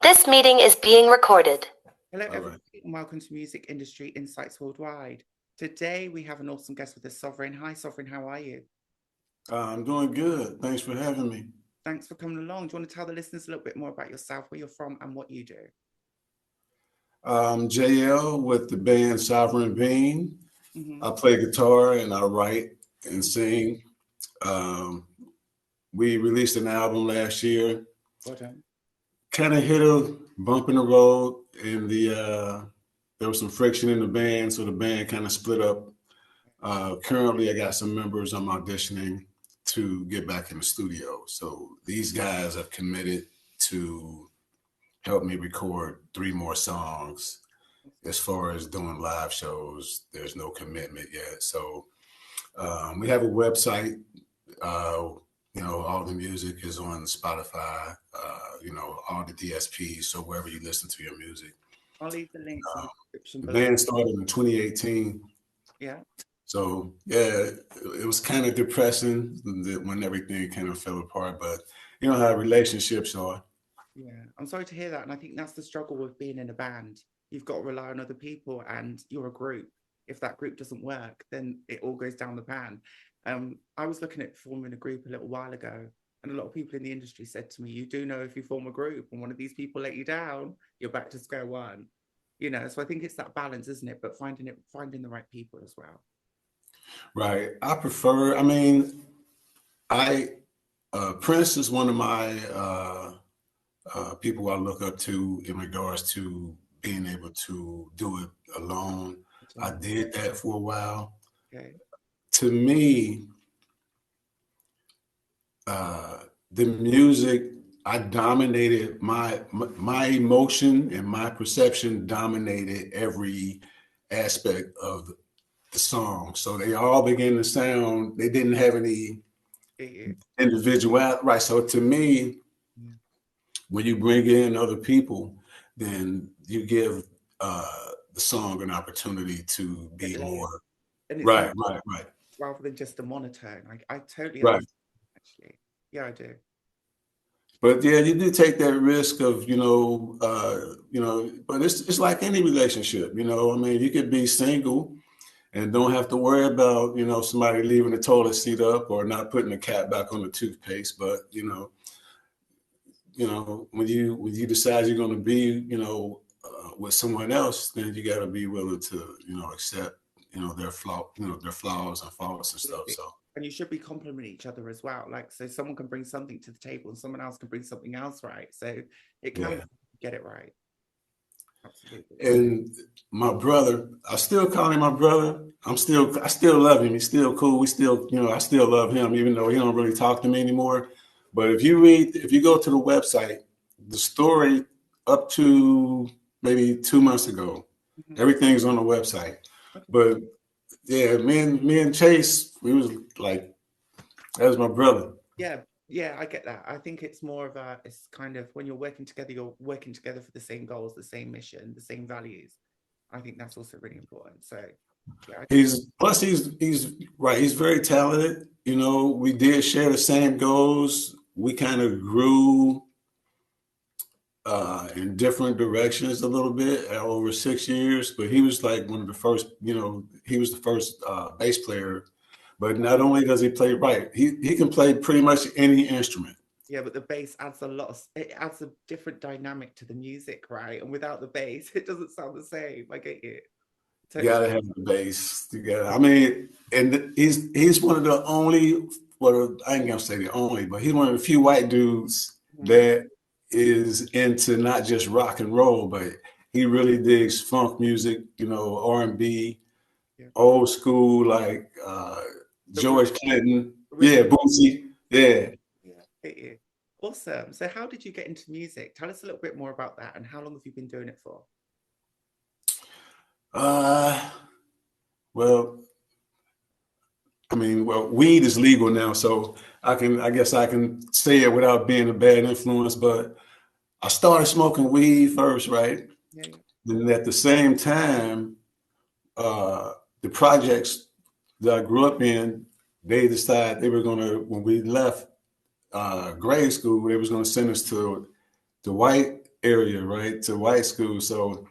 This meeting is being recorded. Hello, everybody, and welcome to Music Industry Insights Worldwide. Today, we have an awesome guest with us, Sovereign. Hi, Sovereign, how are you? I'm doing good. Thanks for having me. Thanks for coming along. Do you want to tell the listeners a little bit more about yourself, where you're from, and what you do? Jayel with the band Sovereign Being. I play guitar and I write and sing. We released an album last year. Kind of hit a bump in the road, and there was some friction in the band, so the band kind of split up. Currently, I got some members I'm auditioning to get back in the studio. So these guys have committed to help me record 3 more songs. As far as doing live shows, there's no commitment yet. So we have a website. All the music is on Spotify, all the DSPs. So wherever you listen to your music. I'll leave the link in the description. The band started in 2018. Yeah. So yeah, it was kind of depressing when everything kind of fell apart, but you know how relationships are. Yeah, I'm sorry to hear that. And I think that's the struggle with being in a band. You've got to rely on other people and you're a group. If that group doesn't work, then it all goes down the pan. I was looking at forming a group a little while ago, and a lot of people in the industry said to me, you do know if you form a group and one of these people let you down, you're back to square one. So I think it's that balance, isn't it? But finding the right people as well. Right. Prince is one of my people I look up to in regards to being able to do it alone. I did that for a while. Okay. To me, the music, I dominated my emotion, and my perception dominated every aspect of the song. So they all began to sound, they didn't have any individuality. Right. So to me, when you bring in other people, then you give the song an opportunity to be more. Right. Rather than just a monotone. I totally understand, actually. Yeah, I do. But yeah, you do take that risk of, but it's like any relationship, you could be single and don't have to worry about, somebody leaving the toilet seat up or not putting the cap back on the toothpaste. But, when you decide you're going to be, with someone else, then you got to be willing to, accept, their flaws and faults and stuff. So. And you should be complimenting each other as well. So someone can bring something to the table and someone else can bring something else, right? So it can get it right. Absolutely. And my brother, I still call him my brother. I still love him. He's still cool. I still love him, even though he don't really talk to me anymore. But if you go to the website, the story up to maybe 2 months ago, everything's on the website. Okay. But yeah, me and Chase, we was like, that was my brother. Yeah, I get that. I think it's more of it's kind of when you're working together for the same goals, the same mission, the same values. I think that's also really important. So yeah, he's right. He's very talented. We did share the same goals. We kind of grew in different directions a little bit over 6 years, but he was like one of the first, he was the first bass player. But not only does he play right, he can play pretty much any instrument. Yeah, but the bass adds it adds a different dynamic to the music, right? And without the bass, it doesn't sound the same. I get you. You gotta have the bass together. And he's one of the only, well, I ain't gonna say the only, but he's one of the few white dudes that is into not just rock and roll, but he really digs funk music, R&B, old school, like George Clinton, Bootsy, yeah. Awesome. So how did you get into music? Tell us a little bit more about that, and how long have you been doing it for? Weed is legal now, so I guess I can say it without being a bad influence, but I started smoking weed first, right? Yeah. And at the same time, the projects that I grew up in, they decided they were when we left grade school, they was going to send us to the white area, right, to white school. So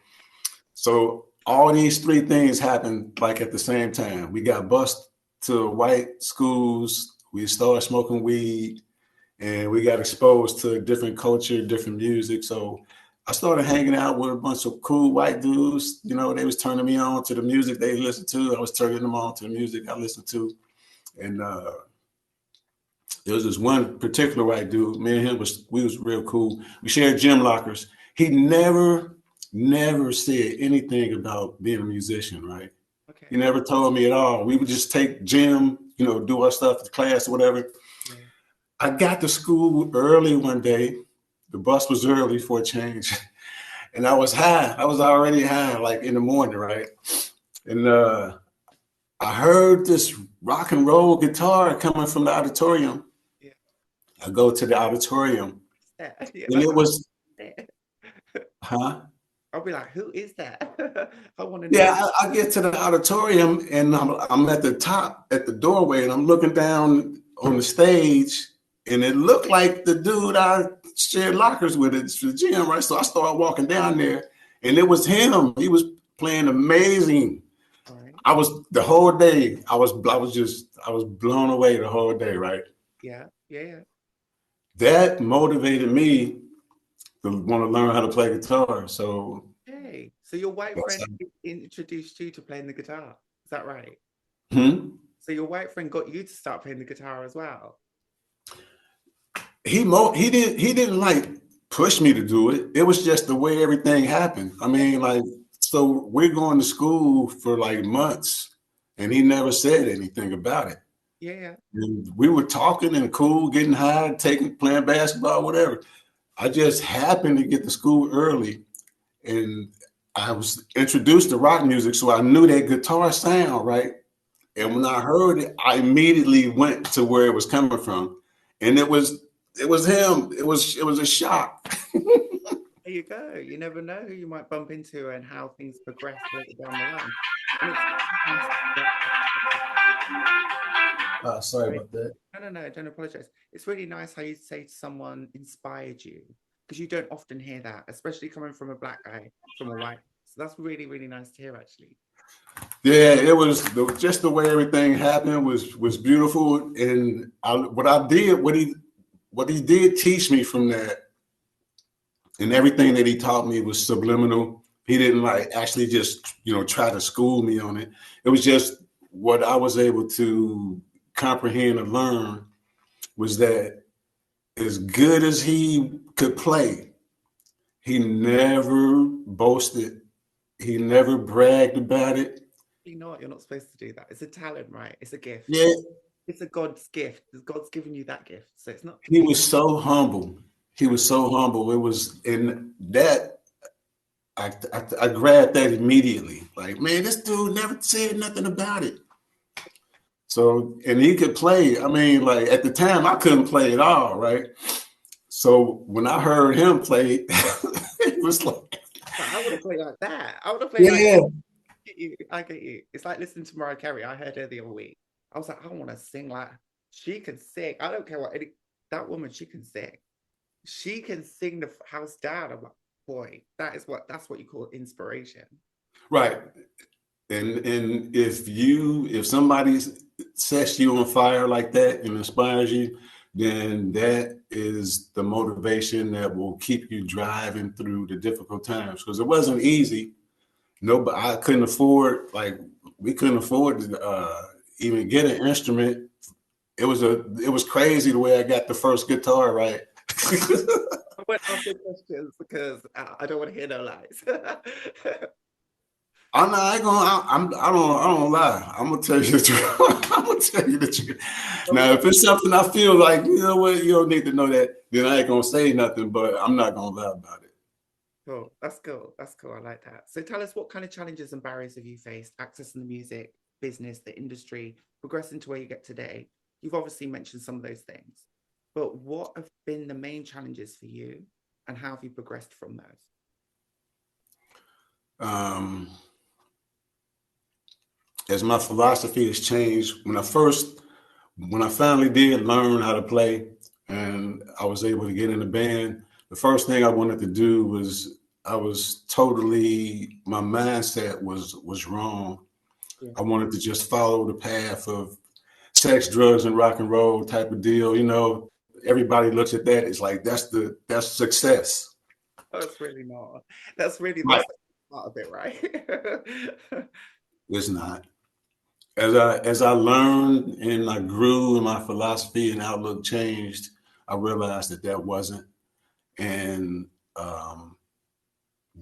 all these three things happened like at the same time. We got bused to white schools. We started smoking weed, and we got exposed to different culture, different music. So I started hanging out with a bunch of cool white dudes. You know, they was turning me on to the music they listened to. I was turning them on to the music I listened to. And there was this one particular white dude. Me and him we was real cool. We shared gym lockers. He never said anything about being a musician, right? Okay. He never told me at all. We would just take gym, you know, do our stuff at class or whatever. Yeah. I got to school early one day. The bus was early for a change. And I was high. I was already high, like in the morning, right? And I heard this rock and roll guitar coming from the auditorium. Yeah. I go to the auditorium. Yeah. And it was, huh? I'll be like, who is that? I want to know. Yeah, I get to the auditorium and I'm at the top at the doorway and I'm looking down on the stage and it looked like the dude I shared lockers with at the gym, right? So I started walking down there and it was him. He was playing amazing. Right. I was the whole day. I was blown away the whole day, right? Yeah. That motivated me to want to learn how to play guitar. So hey, so your white friend introduced you to playing the guitar. Is that right? So your white friend got you to start playing the guitar as well. He didn't like push me to do it. It was just the way everything happened. I mean, like, so we're going to school for like months and he never said anything about it. Yeah. And we were talking and cool, getting high, playing basketball, whatever. I just happened to get to school early and I was introduced to rock music. So I knew that guitar sound, right? And when I heard it, I immediately went to where it was coming from. And it was him. It was a shock. There you go. You never know who you might bump into and how things progress later down the line. Sorry about that. No, don't apologize. It's really nice how you say someone inspired you because you don't often hear that, especially coming from a black guy, from a white. So that's really, really nice to hear, actually. Yeah, it was just the way everything happened was beautiful. And what he did teach me from that, and everything that he taught me was subliminal. He didn't like actually just, you know, try to school me on it. It was just what I was able to comprehend and learn was that as good as he could play, he never boasted. He never bragged about it. You know what? You're not supposed to do that. It's a talent, right? It's a gift. Yeah. It's a God's gift. God's given you that gift. So it's not. He was so humble. He was so humble. It was in that I grabbed that immediately. Like, man, this dude never said nothing about it. So, and he could play. I mean, like at the time, I couldn't play at all, right? So when I heard him play, it was like, I would have played like that. I would have played like that. I get you. It's like listening to Mariah Carey. I heard her the other week. I was like, I want to sing like she can sing. I don't care what that woman. She can sing. She can sing the house down. I'm like, boy, that's what you call inspiration, right? And if somebody sets you on fire like that and inspires you, then that is the motivation that will keep you driving through the difficult times. Because it wasn't easy. Nobody, I couldn't afford, like, we couldn't afford to even get an instrument. It was crazy the way I got the first guitar, right? I went off the questions because I don't want to hear no lies. I don't lie. I'm gonna tell you the truth. I'm gonna tell you the truth. Now, if it's something I feel like, you know what, you don't need to know that, then I ain't gonna say nothing, but I'm not gonna lie about it. Cool. That's cool. That's cool. I like that. So tell us, what kind of challenges and barriers have you faced accessing the music business, the industry, progressing to where you get today? You've obviously mentioned some of those things, but what have been the main challenges for you and how have you progressed from those? As my philosophy has changed, when I finally did learn how to play and I was able to get in the band, the first thing I wanted to do was my mindset was wrong. Yeah. I wanted to just follow the path of sex, drugs, and rock and roll type of deal. Everybody looks at that. It's like that's success. Oh, it's really not. That's really Right. the part of it, right? It's not. As I learned and I grew and my philosophy and outlook changed, I realized that wasn't. And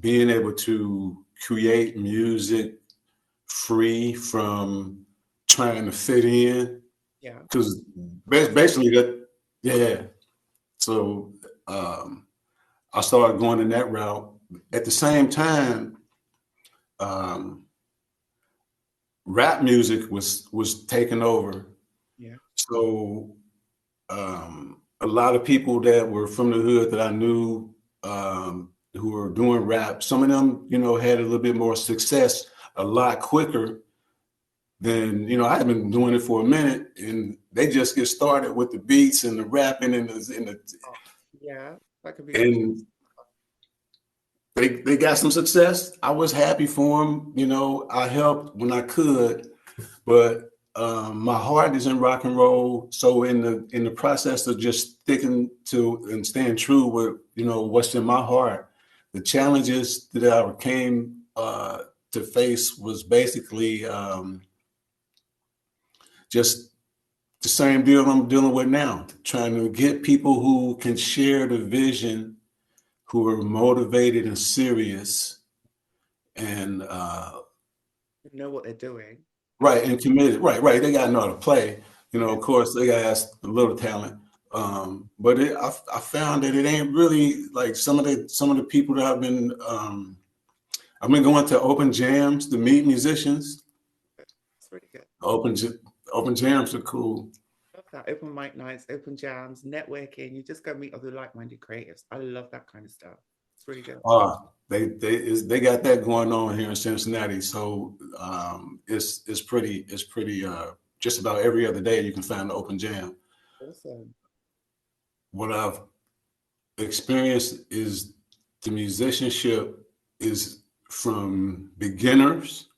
being able to create music free from trying to fit in, Yeah. because basically that, yeah. So I started going in that route. At the same time, rap music was taking over. Yeah. So a lot of people that were from the hood that I knew, who were doing rap, some of them, had a little bit more success a lot quicker than, I had been doing it for a minute, and they just get started with the beats and the rapping Yeah, that could be. and they got some success. I was happy for them. I helped when I could, but my heart is in rock and roll. So in the process of just sticking to and staying true with what's in my heart, the challenges that I came to face was basically just the same deal I'm dealing with now, trying to get people who can share the vision, who are motivated and serious, and know what they're doing. right, and committed. Right. They got to know how to play. Of course, they got to have a little talent. But I found that it ain't really like some of the people that I've been going to open jams to meet musicians. It's really good. Open jams are cool. Love that. Open mic nights, open jams, networking. You just go meet other like-minded creatives. I love that kind of stuff. It's really good. They got that going on here in Cincinnati. So it's pretty just about every other day you can find an open jam. Awesome. What I've experienced is the musicianship is from beginners,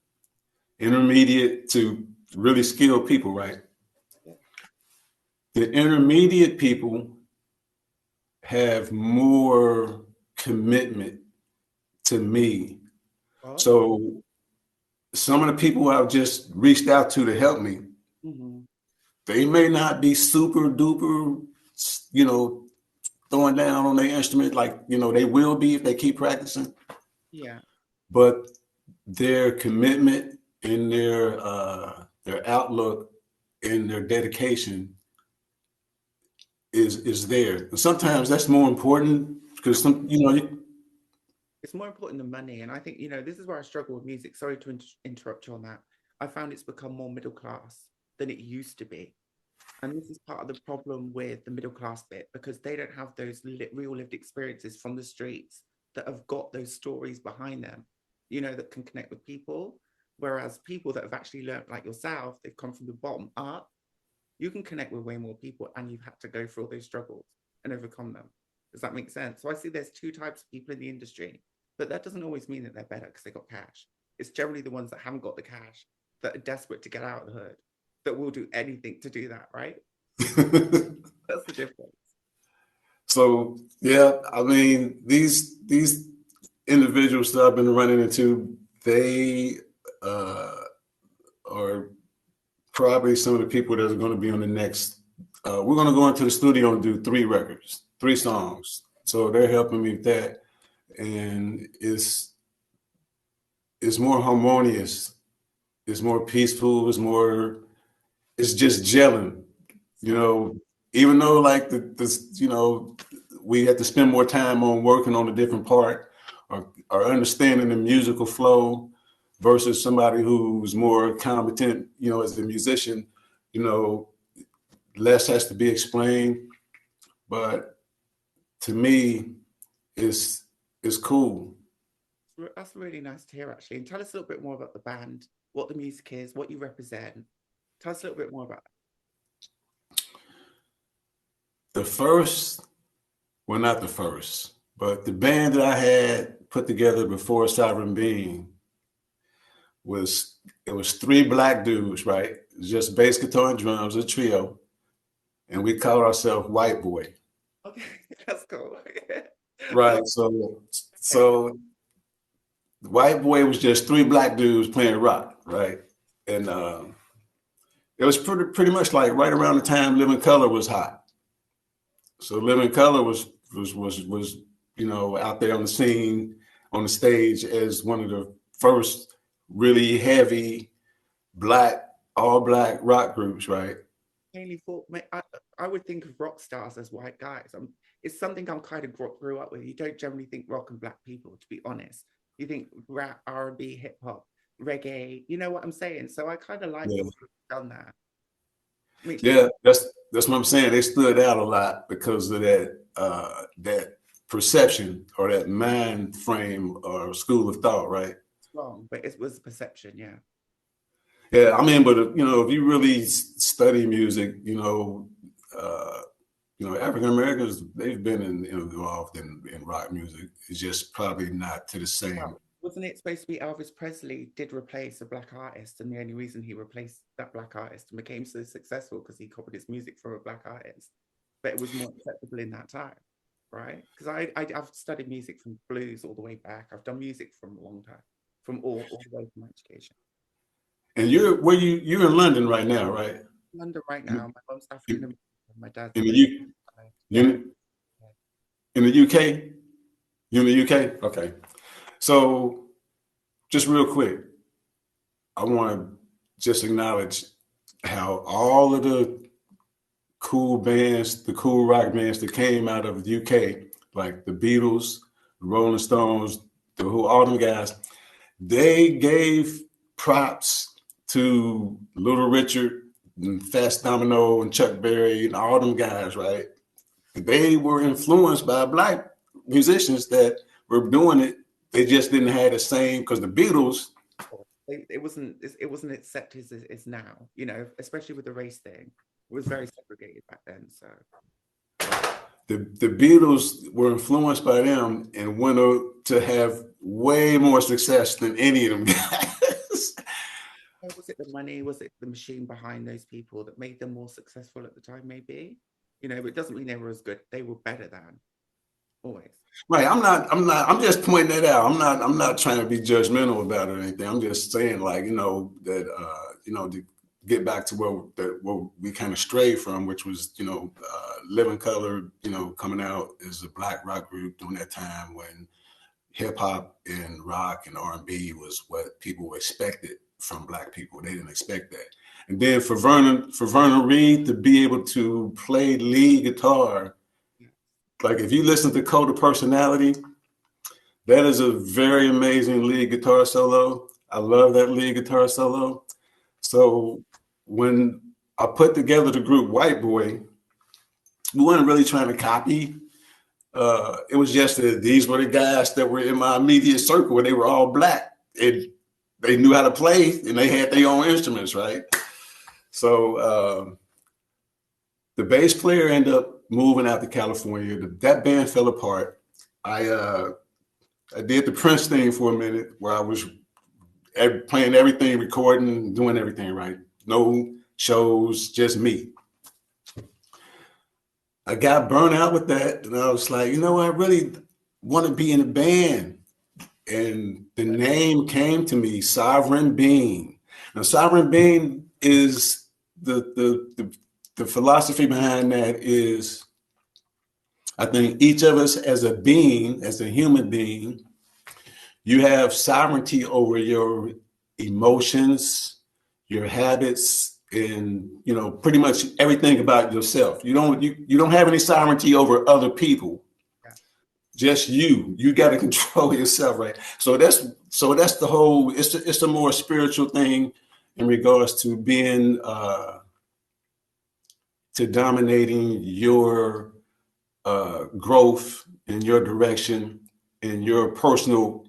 intermediate to really skilled people, right? Yeah. The intermediate people have more commitment to me. Oh. So some of the people I've just reached out to help me, they may not be super duper, throwing down on their instrument like, they will be if they keep practicing. Yeah. But their commitment and their outlook and their dedication is there. And sometimes that's more important because it's more important than money. And I think, this is where I struggle with music. Sorry to interrupt you on that. I found it's become more middle class than it used to be. And this is part of the problem with the middle class bit, because they don't have those real lived experiences from the streets that have got those stories behind them, that can connect with people. Whereas people that have actually learned, like yourself, they've come from the bottom up, you can connect with way more people, and you've had to go through all those struggles and overcome them. Does that make sense? So I see there's two types of people in the industry, but that doesn't always mean that they're better because they got cash. It's generally the ones that haven't got the cash, that are desperate to get out of the hood, that will do anything to do that, right? That's the difference. So yeah, I mean, these individuals that I've been running into, they are probably some of the people that are going to be on the next. We're going to go into the studio and do 3 songs. So they're helping me with that, and it's more harmonious, it's more peaceful, it's just gelling. Even though like we have to spend more time on working on a different part or understanding the musical flow versus somebody who's more competent, as a musician, less has to be explained. But to me, it's cool. That's really nice to hear, actually. And tell us a little bit more about the band, what the music is, what you represent. Tell us a little bit more about that. Not the first. But the band that I had put together before Sovereign Being was three black dudes, right? Just bass, guitar, and drums, a trio, and we called ourselves White Boy. Okay, that's cool. Right. So the White Boy was just three black dudes playing rock, right? And it was pretty much like right around the time Living Color was hot. So Living Color was out there on the scene, on the stage as one of the first really heavy all black rock groups, right? Mainly thought, I would think of rock stars as white guys. It's something I'm kind of grew up with. You don't generally think rock and black people, to be honest. You think rap, R&B, hip hop, reggae. You know what I'm saying? So I kind of like that we've done that. Yeah, that's what I'm saying. They stood out a lot because of that perception or that mind frame or school of thought, right? Wrong, but it was perception, yeah. Yeah, I mean, but if you really study music, African Americans, they've been involved in rock music. It's just probably not to the same. Well, wasn't it supposed to be Elvis Presley did replace a black artist, and the only reason he replaced that black artist and became so successful because he copied his music from a black artist, but it was more acceptable in that time, right? Because I've studied music from blues all the way back. I've done music from a long time, from all the way from my education. And you're in London right now, right? London right now. My mom's African American. My dad's in the UK. You in the UK? Okay. So, just real quick, I want to just acknowledge how all of the cool bands, the cool rock bands that came out of the UK, like the Beatles, the Rolling Stones, the Who, all them guys, they gave props to Little Richard and Fats Domino and Chuck Berry and all them guys, right? They were influenced by black musicians that were doing it. They just didn't have the same, because the Beatles, it wasn't accepted as now, especially with the race thing. It was very segregated back then. So the Beatles were influenced by them and went to have way more success than any of them guys. Was it the money? Was it the machine behind those people that made them more successful at the time? Maybe, but it doesn't mean they were as good. They were better than, always. Right. I'm just pointing that out. I'm not trying to be judgmental about it or anything. I'm just saying, like, to get back to where we kind of strayed from, which was, Living Color, coming out as a black rock group during that time when hip hop and rock and R&B was what people expected from black people. They didn't expect that. And then for Vernon Reid to be able to play lead guitar, like if you listen to Code of Personality, that is a very amazing lead guitar solo. I love that lead guitar solo. So when I put together the group White Boy, we weren't really trying to copy. It was just that these were the guys that were in my immediate circle, and they were all black. And they knew how to play, and they had their own instruments, right? So the bass player ended up moving out to California. That band fell apart. I did the Prince thing for a minute, where I was playing everything, recording, doing everything, right? No shows, just me. I got burnt out with that, and I was like, I really want to be in a band. And the name came to me, Sovereign Being. Now, Sovereign Being is the philosophy behind that is, I think each of us as a being, as a human being, you have sovereignty over your emotions, your habits, and pretty much everything about yourself. You don't have any sovereignty over other people. Just you got to control yourself, right? So that's the whole. It's a more spiritual thing in regards to being to dominating your growth and your direction and your personal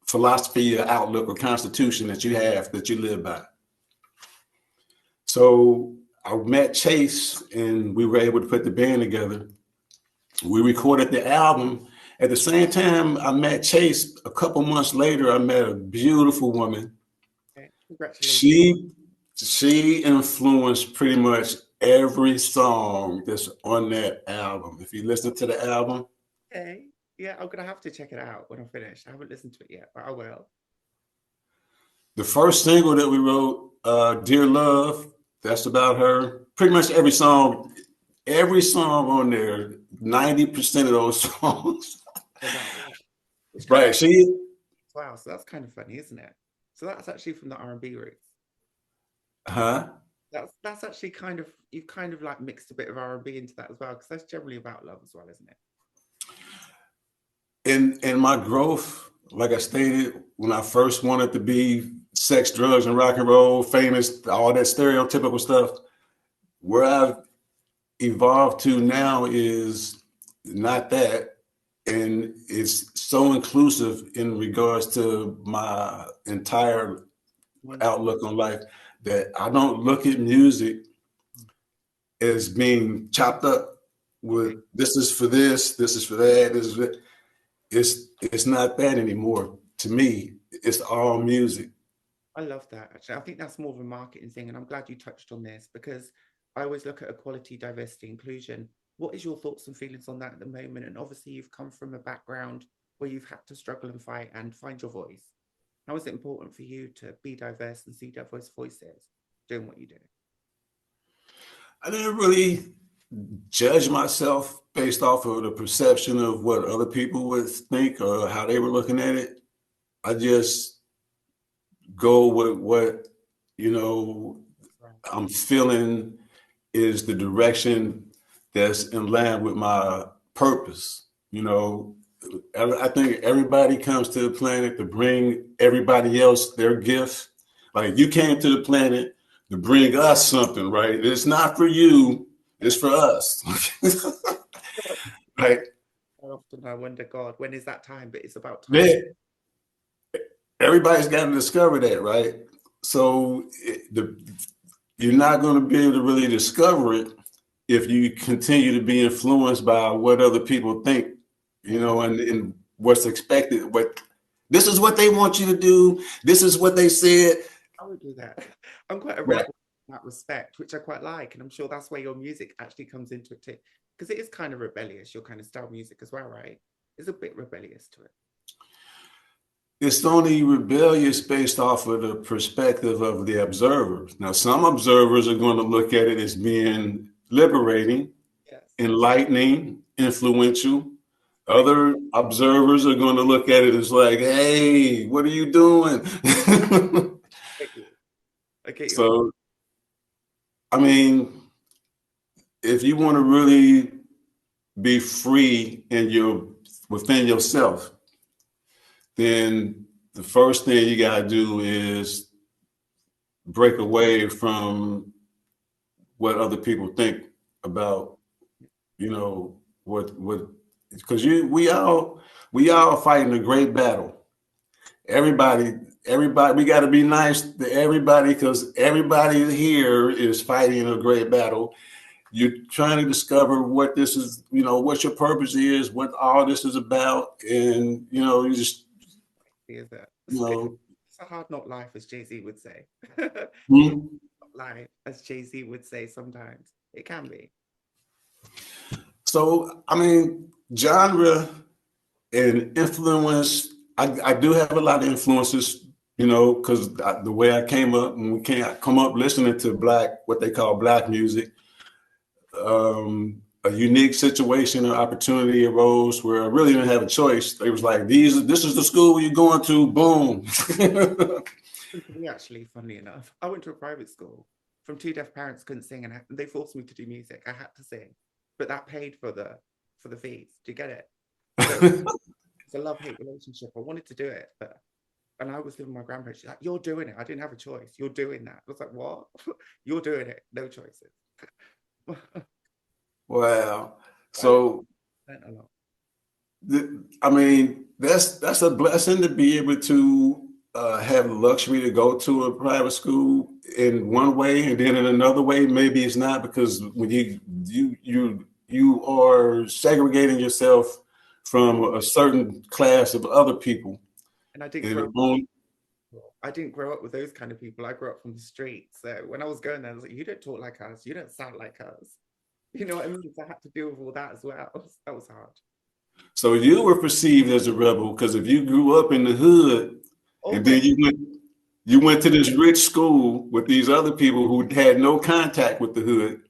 philosophy or outlook or constitution that you have, that you live by. So I met Chase and we were able to put the band together. We recorded the album At the same time, I met Chase. A couple months later, I met a beautiful woman. Okay. Congratulations. She influenced pretty much every song that's on that album. If you listen to the album, Okay. Yeah, I'm gonna have to check it out when I'm finished. I haven't listened to it yet, but I will. the first single that we wrote, "Dear Love," that's about her. Pretty much every song on there, 90% of those songs. Right. Wow, so that's kind of funny, isn't it? So that's actually from the R&B roots. Huh? That's actually kind of, you've kind of like mixed a bit of R&B into that as well, because that's generally about love as well, isn't it? In my growth, like I stated, when I first wanted to be sex, drugs, and rock and roll, famous, all that stereotypical stuff, where I've evolved to now is not that. And it's so inclusive in regards to my entire outlook on life that I don't look at music as being chopped up with this is for this is for that, this is it. It's not that anymore. To me, it's all music. I love that, actually. I think that's more of a marketing thing, and I'm glad you touched on this, because I always look at equality, diversity, inclusion. What is your thoughts and feelings on that at the moment? And obviously, you've come from a background where you've had to struggle and fight and find your voice. How is it important for you to be diverse and see diverse voices doing what you do? I didn't really judge myself based off of the perception of what other people would think or how they were looking at it. I just go with what, I'm feeling is the direction that's in line with my purpose. I think everybody comes to the planet to bring everybody else their gift. Like you came to the planet to bring us something, right? It's not for you, it's for us. Right? Often I wonder, God, when is that time? But it's about time. Yeah. Everybody's got to discover that, right? So you're not going to be able to really discover it if you continue to be influenced by what other people think, and what's expected. This is what they want you to do. This is what they said. I would do that. I'm quite a Right. rebel in that respect, which I quite like. And I'm sure that's where your music actually comes into it too. Because it is kind of rebellious, your kind of style music as well, right? It's a bit rebellious to it. It's only rebellious based off of the perspective of the observers. Now, some observers are going to look at it as being liberating, Yes. enlightening, influential. Other observers are going to look at it as like, hey, what are you doing? Okay. So, I mean, if you want to really be free within yourself, then the first thing you got to do is break away from what other people think about, because we all fighting a great battle. Everybody, we got to be nice to everybody because everybody here is fighting a great battle. You're trying to discover what this is, what your purpose is, what all this is about, and you just. Is that? No. It's a hard knock life, as Jay-Z would say. Life, as Jay-Z would say sometimes. It can be. So, I mean, genre and influence, I do have a lot of influences, because the way I came up, and we can't come up listening to what they call black music. A unique situation or opportunity arose where I really didn't have a choice. They was like, this is the school you're going to, boom. Me, actually, funnily enough, I went to a private school from two deaf parents, couldn't sing, and they forced me to do music. I had to sing, but that paid for the fees. Do you get it? So, it's a love-hate relationship. I wanted to do it, and I was living with my grandparents. She's like, "You're doing it. I didn't have a choice. You're doing that." I was like, "What? You're doing it. No choices." Wow. So, a lot. I mean, that's a blessing to be able to have the luxury to go to a private school in one way, and then in another way, maybe it's not, because when you are segregating yourself from a certain class of other people. And I didn't And grow only, I didn't grow up with those kind of people. I grew up from the streets. So when I was going there, I was like, you don't talk like us. You don't sound like us. You know what I mean? So I had to deal with all that as well. That was hard. so you were perceived as a rebel because if you grew up in the hood and then Always. you went to this rich school with these other people who had no contact with the hood.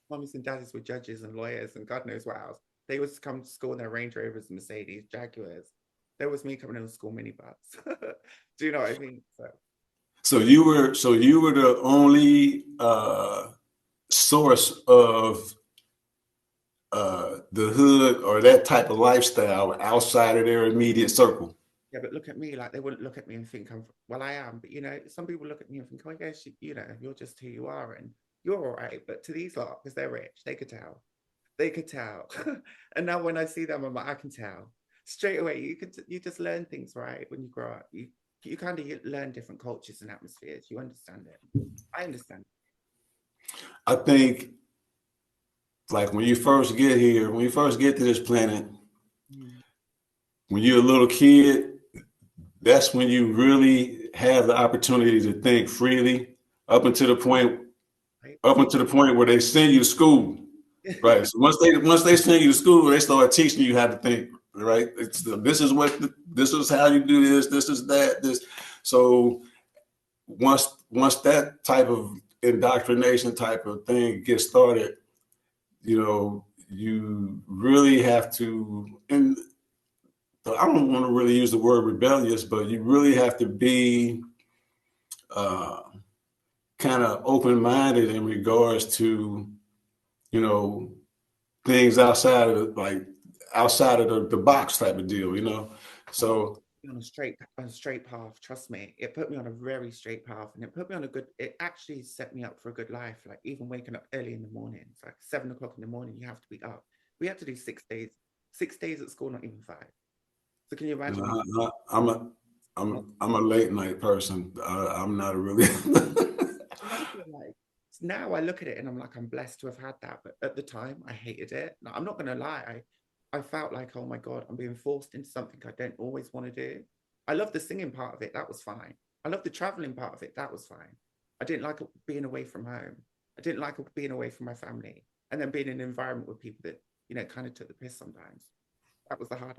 Mummies and daddies were judges and lawyers and God knows what else. They used to come to school in their Range Rovers, Mercedes, Jaguars. There was me coming in a school minibus. Do you know what I mean? So you were the only source of the hood or that type of lifestyle outside of their immediate circle. Yeah, but look at me, like they wouldn't look at me and think well, I am, but you know, some people look at me and think, oh, yes, you know, you're just who you are and you're all right. But to these lot, because they're rich, they could tell. They could tell. And now when I see them, I'm like, I can tell. Straight away, you just learn things, right? When you grow up, you kind of learn different cultures and atmospheres. You understand it. I understand. I think like when you first get here, when you first get to this planet, when you're a little kid, that's when you really have the opportunity to think freely up until the point where they send you to school. Right. So once they send you to school, they start teaching you how to think. Right. This is how you do this. This is that. This. So once that type of indoctrination type of thing gets started, you know, you really have to. And I don't want to really use the word rebellious, but you really have to be kind of open-minded in regards to, you know, things outside of the box type of deal, you know. So on a straight path, trust me. It put me on a very straight path and it actually set me up for a good life. Like even waking up early in the morning. It's like 7 o'clock in the morning, you have to be up. We had to do 6 days at school, not even 5. So can you imagine? I'm a late night person. I'm not a really like, now I look at it and I'm like, I'm blessed to have had that. But at the time, I hated it. Now, I'm not going to lie. I felt like, oh my God, I'm being forced into something I don't always want to do. I love the singing part of it. That was fine. I love the traveling part of it. That was fine. I didn't like being away from home. I didn't like being away from my family. And then being in an environment with people that, you know, kind of took the piss sometimes. That was the hard.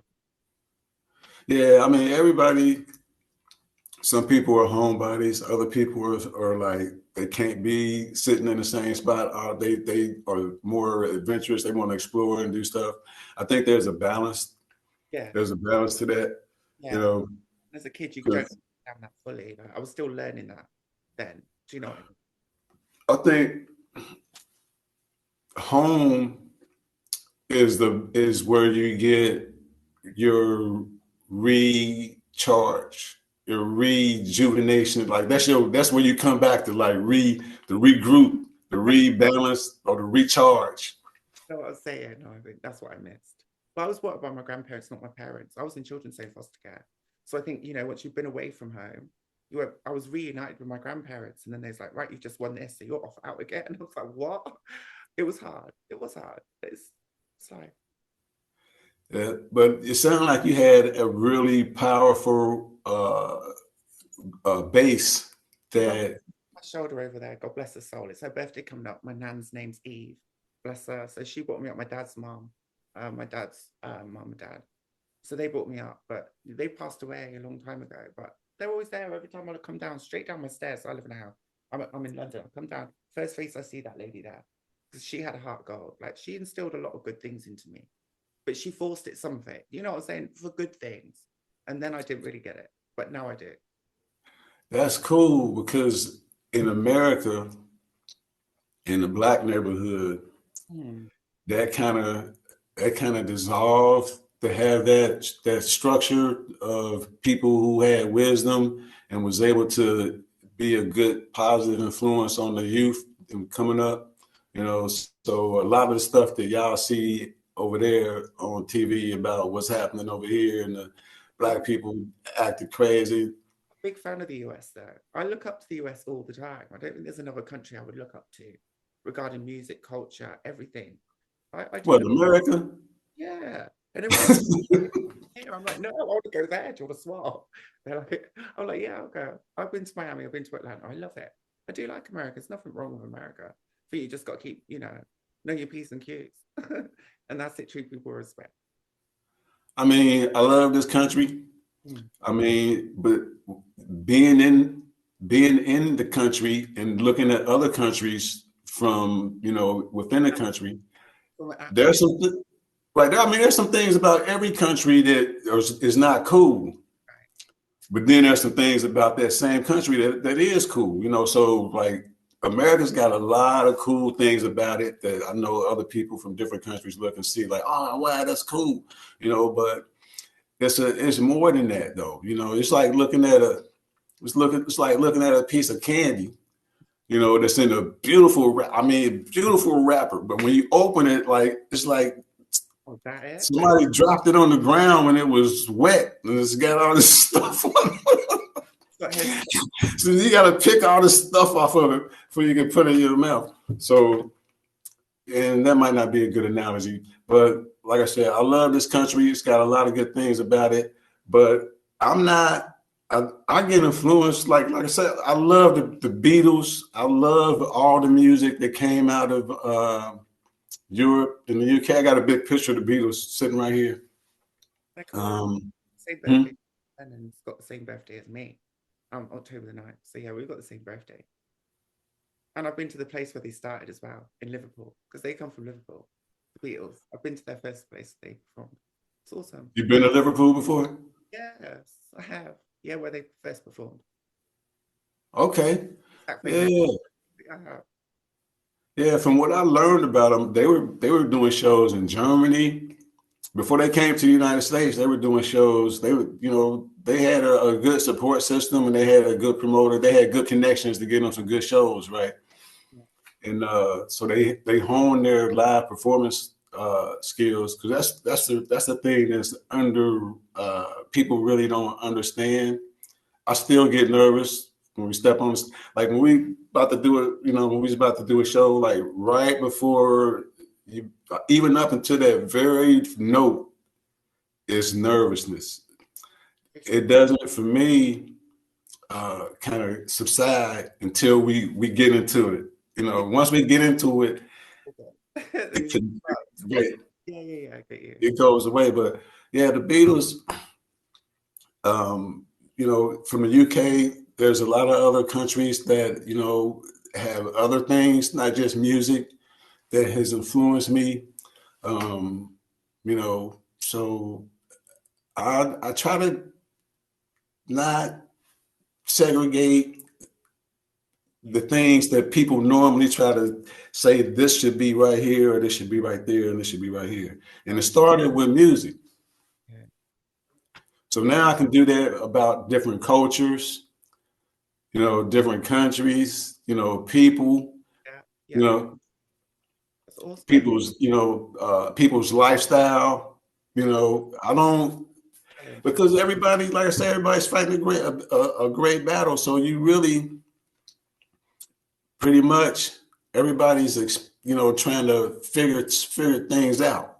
Yeah, I mean, everybody, some people are homebodies. Other people are like, they can't be sitting in the same spot. They are more adventurous. They want to explore and do stuff. I think there's a balance. Yeah. There's a balance to that. Yeah. You know, as a kid, you don't understand that fully. Like, I was still learning that then. Do you know what I think home is where you get your recharge, your rejuvenation. Like that's where you come back to like the regroup, the rebalance, or the recharge. You know what I was saying? No, I think that's what I missed. But I was brought up by my grandparents, not my parents. I was in children's home foster care. So I think, you know, once you've been away from home, I was reunited with my grandparents. And then there's like, right, you just won this, so you're off out again. And I was like, what? It was hard. It was hard. It's like. Yeah, but it sounded like you had a really powerful base that. My shoulder over there, God bless her soul. It's her birthday coming up. My nan's name's Eve. Bless her. So she brought me up, my dad's mom, my dad's mom and dad. So they brought me up, but they passed away a long time ago. But they're always there every time I come down, straight down my stairs. So I live in a house. I'm in London. I come down, first face I see that lady there. Because she had a heart gold. Like she instilled a lot of good things into me. But she forced it some of it. You know what I'm saying? For good things. And then I didn't really get it. But now I do. That's cool because in America, in the Black neighborhood, that kind of dissolved to have that structure of people who had wisdom and was able to be a good positive influence on the youth and coming up, you know. So a lot of the stuff that y'all see over there on TV about what's happening over here and the Black people acting crazy. Big fan of the US though. I look up to the US all the time. I don't think there's another country I would look up to regarding music, culture, everything. What, America? Yeah. And everyone's here. I'm like, no, I want to go there. Do you want to swap? They're like, I'm like, yeah, I'll go. I've been to Miami. I've been to Atlanta. I love it. I do like America. There's nothing wrong with America. But you just got to keep, know your P's and Q's. And that's it. Treat people with respect. I mean, I love this country. I mean, but being in the country and looking at other countries from, within the country, there's some there's some things about every country that is not cool. But then there's some things about that same country that is cool, so like America's got a lot of cool things about it that I know other people from different countries look and see like, oh, wow, that's cool, but it's more than that though. It's like looking at a piece of candy, that's in a beautiful wrapper. But when you open it, it's like somebody dropped it on the ground when it was wet and it's got all this stuff on it. So you got to pick all this stuff off of it before you can put it in your mouth. So, and that might not be a good analogy, but like I said, I love this country. It's got a lot of good things about it, but I get influenced. Like I said, I love the Beatles. I love all the music that came out of Europe and the UK. I got a big picture of the Beatles sitting right here. Same birthday. And it's got the same birthday as me. October the 9th. So yeah, we've got the same birthday. And I've been to the place where they started as well, in Liverpool, because they come from Liverpool, the Beatles. I've been to their first place they performed. It's awesome. You've been to Liverpool before? Yes, I have. Yeah, where they first performed. Okay. Exactly. Yeah. I have. Yeah, from what I learned about them, they were doing shows in Germany. Before they came to the United States, they were doing shows. They were, they had a good support system and they had a good promoter. They had good connections to get them some good shows, right? Yeah. And so they honed their live performance skills, because that's the thing that's under people really don't understand. I still get nervous when we step on this, like when we about to do it, when we was about to do a show, like right before you, even up until that very note, is nervousness. It doesn't, for me, kind of subside until we get into it. Once we get into it, I get you. It goes away. But yeah, the Beatles, from the UK, there's a lot of other countries that, have other things, not just music, that has influenced me. So I try to not segregate the things that people normally try to say, this should be right here, or this should be right there, and this should be right here. And it started with music. So now I can do that about different cultures, different countries, people, awesome. People's lifestyle, I don't, because everybody, like I said, everybody's fighting a great battle. So you really, pretty much, everybody's, trying to figure things out,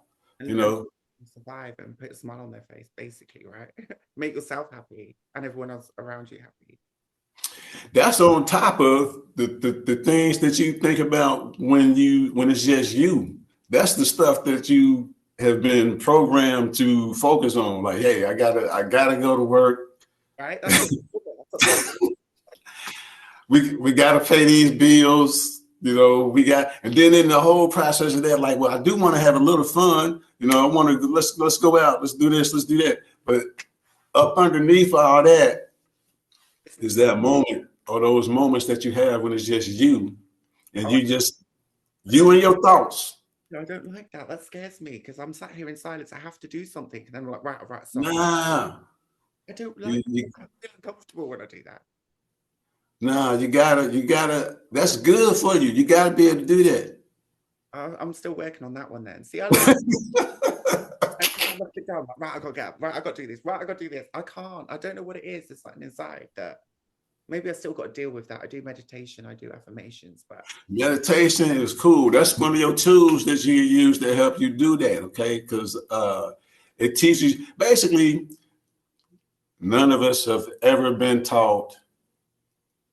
survive and put a smile on their face, basically, right? Make yourself happy and everyone else around you happy. That's on top of the things that you think about when it's just you. That's the stuff that you have been programmed to focus on. Like, hey, I gotta go to work. Right. we gotta pay these bills. And then in the whole process of that, like, well, I do want to have a little fun. I want to let's go out, let's do this, let's do that. But up underneath all that is that moment, or those moments that you have when it's just you, and you and your thoughts. No, I don't like that. That scares me, because I'm sat here in silence. I have to do something, and then I'm like, right. Nah, I don't like. I feel uncomfortable when I do that. Nah, you gotta. That's good for you. You gotta be able to do that. I'm still working on that one. Then see, I left it down. Right, I gotta get up. Right, I gotta do this. Right, I gotta do this. I can't. I don't know what it is. It's something inside that maybe I still got to deal with that. I do meditation. I do affirmations, but meditation is cool. That's one of your tools that you use to help you do that. Okay, because It teaches, basically, none of us have ever been taught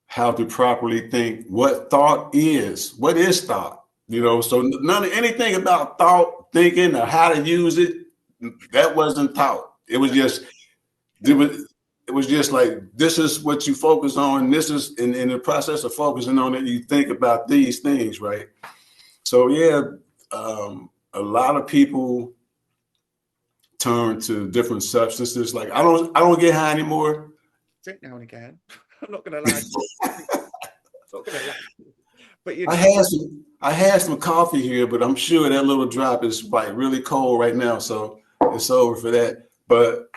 how to properly think, what thought is, what is thought, you know? So none of anything about thought, thinking, or how to use it, that wasn't taught. It was just, it was just like, this is what you focus on. This is in the process of focusing on it, you think about these things, right? So yeah, a lot of people turn to different substances. Like I don't get high anymore. Drink now and again. I'm not gonna lie. Not gonna lie. But you know, I had some coffee here, but I'm sure that little drop is like really cold right now, so it's over for that. But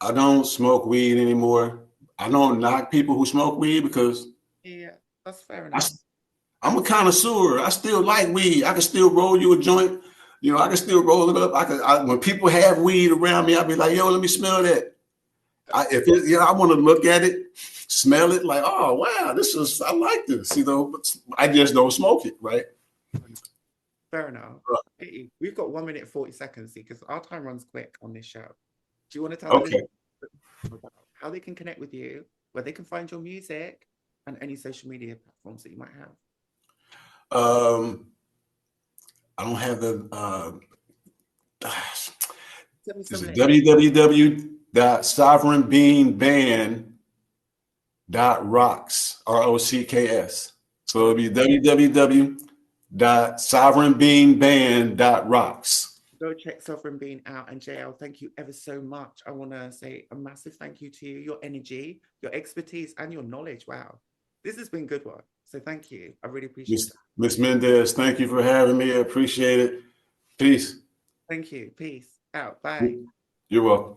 I don't smoke weed anymore. I don't knock people who smoke weed because yeah, that's fair enough. I'm a connoisseur. I still like weed. I can still roll you a joint. You know, I can still roll it up. When people have weed around me, I'll be like, yo, let me smell that. I want to look at it, smell it, like, oh wow, I like this, you know. But I just don't smoke it, right? Fair enough. We've got 1 minute 40 seconds because our time runs quick on this show. Do you want to tell them about how they can connect with you, where they can find your music, and any social media platforms that you might have? I don't have the www.sovereignbeingband.rocks, ROCKS. So it'll be www.sovereignbeingband.rocks. Go check Sovereign Being out. And Jayel, thank you ever so much. I want to say a massive thank you to you, your energy, your expertise, and your knowledge. Wow, this has been a good one. So thank you. I really appreciate it. Ms. Mendez, thank you for having me. I appreciate it. Peace. Thank you. Peace out. Bye. You're welcome.